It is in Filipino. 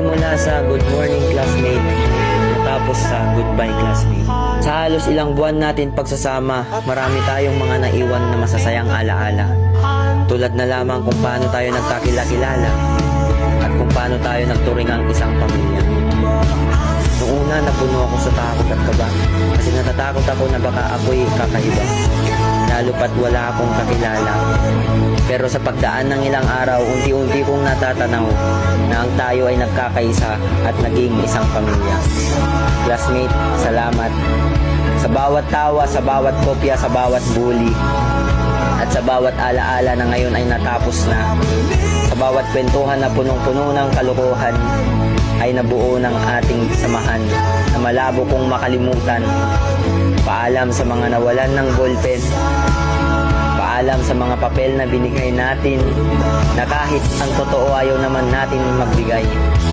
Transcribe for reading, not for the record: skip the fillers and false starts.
Nagsimula sa good morning classmate, tapos sa goodbye classmate. Sa halos ilang buwan natin pagsasama, marami tayong mga naiwan na masasayang alaala. Tulad na lamang kung paano tayo nagkakilala at kung paano tayo nagturingang isang pamilya. Noong una, napuno ako sa takot at kaba kasi natatakot ako na baka ako'y kakaiba, lalo pat wala akong kakilala. Pero sa pagdaan ng ilang araw, unti-unti kong natatanaw na ang tayo ay nagkakaisa at naging isang pamilya. Classmate, salamat sa bawat tawa, sa bawat kopya, sa bawat bully, at sa bawat alaala na ngayon ay natapos na. Sa bawat kwentuhan na punong-puno ng kalokohan ay nabuo ng ating samahan na malabo kong makalimutan. Paalam sa mga nawalan ng ballpen, paalam sa mga papel na binigay natin na kahit ang totoo ayaw naman natin magbigay.